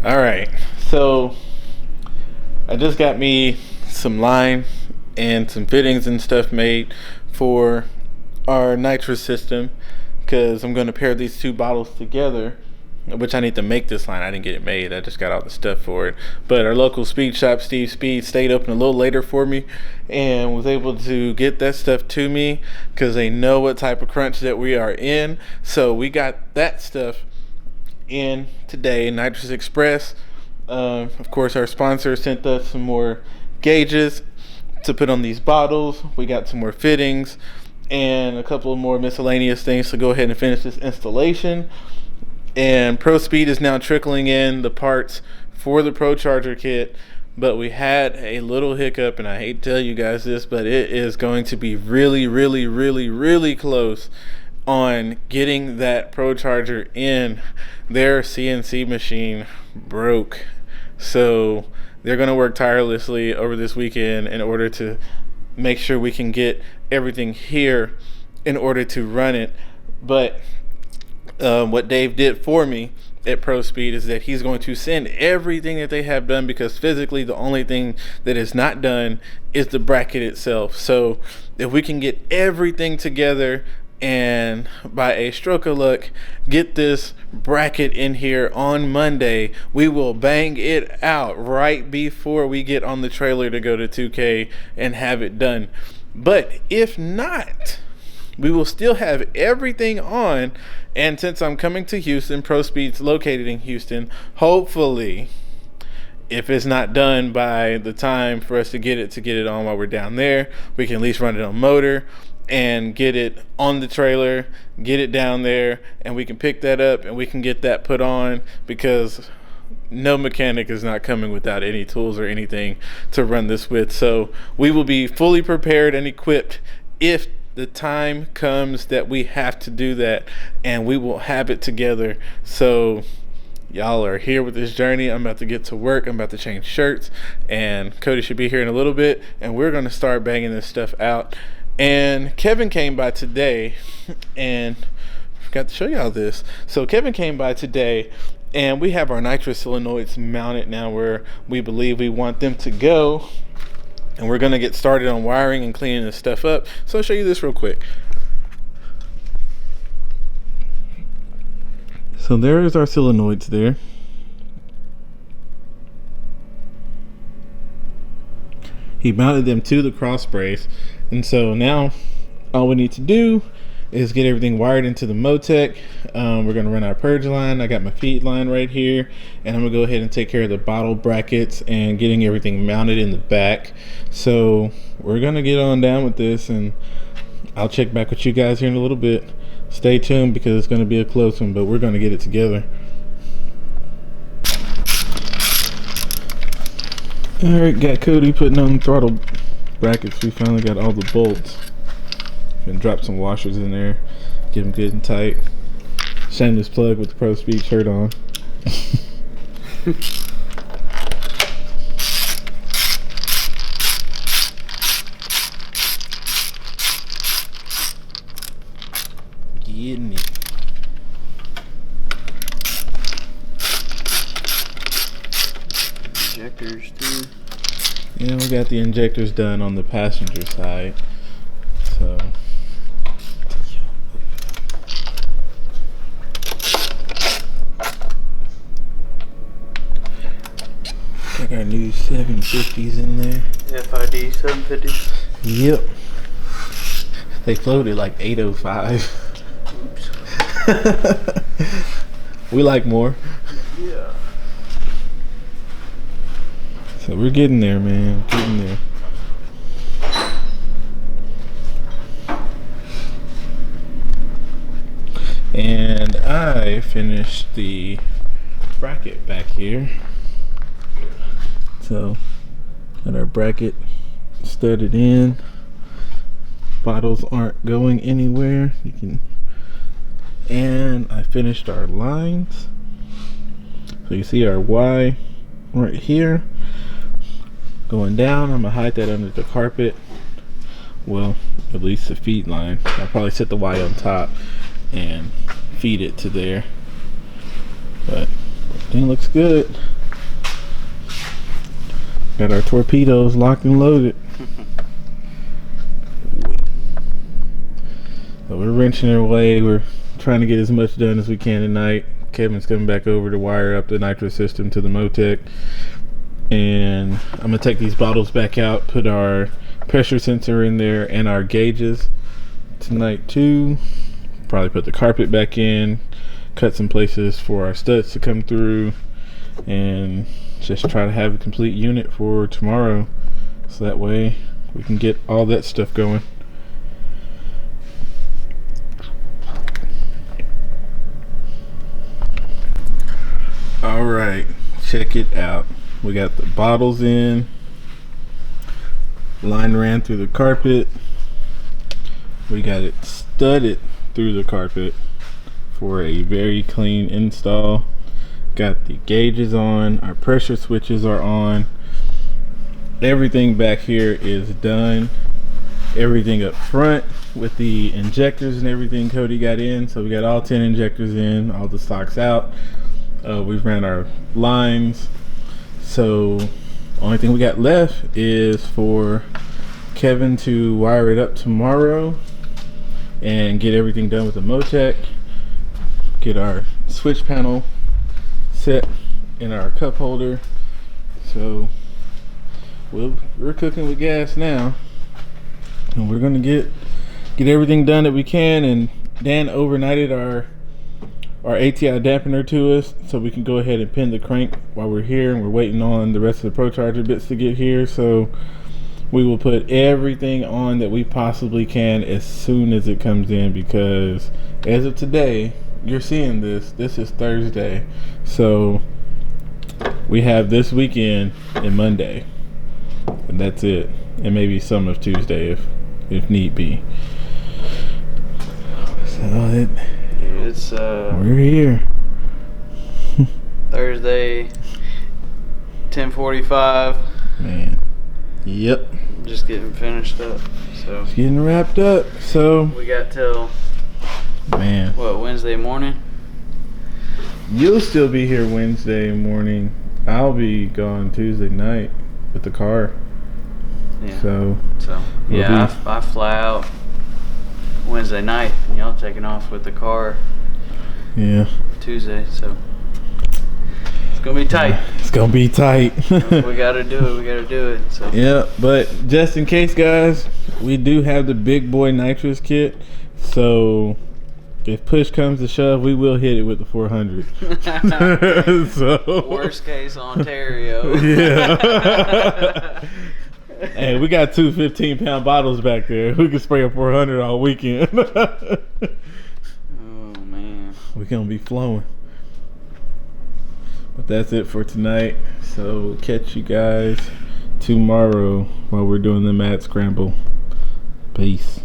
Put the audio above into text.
All right, so I just got me some line and some fittings and stuff made for our nitrous system because I'm going to pair these two bottles together, which I need to make this line. I didn't get it made. I just got all the stuff for it. But our local speed shop, Steve Speed, stayed open a little later for me and was able to get that stuff to me because they know what type of crunch that we are in. So we got that stuff in today. Nitrous Express, of course, our sponsor sent us some more gauges to put on these bottles. We got some more fittings and a couple of more miscellaneous things to go ahead and finish this installation. And ProSpeed is now trickling in the parts for the Pro Charger kit, but we had a little hiccup, and I hate to tell you guys this, but it is going to be really close on getting that Pro Charger in. Their CNC machine broke, so they're going to work tirelessly over this weekend in order to make sure we can get everything here in order to run it. But what Dave did for me at ProSpeed is that he's going to send everything that they have done, because physically the only thing that is not done is the bracket itself. So if we can get everything together and by a stroke of luck get this bracket in here on Monday, we will bang it out right before we get on the trailer to go to 2K and have it done. But if not, we will still have everything on. And since I'm coming to Houston, ProSpeed's located in Houston, hopefully, if it's not done by the time for us to get it on while we're down there, we can at least run it on motor and get it on the trailer, get it down there, and we can pick that up and we can get that put on, because no mechanic is not coming without any tools or anything to run this with. So we will be fully prepared and equipped if the time comes that we have to do that, and we will have it together. So y'all are here with this journey. I'm about to get to work. I'm about to change shirts, and Cody should be here in a little bit, and we're going to start banging this stuff out. And Kevin came by today, and I forgot to show y'all this. So Kevin came by today, and we have our nitrous solenoids mounted now where we believe we want them to go. And we're going to get started on wiring and cleaning this stuff up. So I'll show you this real quick. So there is our solenoids there. He mounted them to the cross brace. And so now all we need to do is get everything wired into the Motec. We're going to run our purge line. I got my feed line right here, and I'm going to go ahead and take care of the bottle brackets and getting everything mounted in the back. So we're going to get on down with this, and I'll check back with you guys here in a little bit. Stay tuned, because it's going to be a close one, but we're going to get it together. Alright, got Cody putting on the throttle brackets. We finally got all the bolts. And drop some washers in there, get them good and tight. Shameless plug with the ProSpeed shirt on. Getting it. Injectors too. Yeah, we got the injectors done on the passenger side. So got our new 750s in there. FID 750s. Yep. They floated like 805. Oops. We like more. Yeah. So we're getting there, man. Getting there. And I finished the bracket back here. So got our bracket studded in. Bottles aren't going anywhere. And I finished our lines. So you see our Y right here going down. I'm gonna hide that under the carpet. Well, at least the feed line. I'll probably set the Y on top and feed it to there. But Everything looks good. Got our torpedoes locked and loaded. So we're wrenching our way. We're trying to get as much done as we can tonight. Kevin's coming back over to wire up the nitro system to the Motec. And I'm going to take these bottles back out, put our pressure sensor in there and our gauges tonight too. Probably put the carpet back in, cut some places for our studs to come through, and just try to have a complete unit for tomorrow, so that way we can get all that stuff going. All right, check it out. We got the bottles in, line ran through the carpet, we got it studded through the carpet for a very clean install. Got the gauges on, our pressure switches are on, everything back here is done. Everything up front with the injectors and everything Cody got in, so we got all 10 injectors in, all the stocks out. We've ran our lines, so only thing we got left is for Kevin to wire it up tomorrow and get everything done with the Motec, get our switch panel set in our cup holder. So we're cooking with gas now, and we're gonna get everything done that we can. And Dan overnighted our ATI dampener to us, so we can go ahead and pin the crank while we're here, and we're waiting on the rest of the Pro Charger bits to get here. So we will put everything on that we possibly can as soon as it comes in, because as of today, you're seeing this is Thursday, so we have this weekend and Monday, and that's it, and maybe some of Tuesday if need be. So It's we're here. Thursday, 10:45. Man. Yep. Just getting finished up. So It's getting wrapped up. So we got till man, Wednesday morning. you'll still be here Wednesday morning. I'll be gone Tuesday night with the car. Yeah. So we'll yeah, I fly out Wednesday night, and y'all taking off with the car yeah. Tuesday. So it's gonna be tight. It's gonna be tight. We gotta do it. We gotta do it. So Yeah, but just in case, guys, we do have the big boy nitrous kit. So if push comes to shove, we will hit it with the 400. So worst case, Ontario. Yeah. Hey, we got two 15-pound bottles back there. We can spray a 400 all weekend. Oh man. We're gonna be flowing. But that's it for tonight. So we'll catch you guys tomorrow while we're doing the mad scramble. Peace.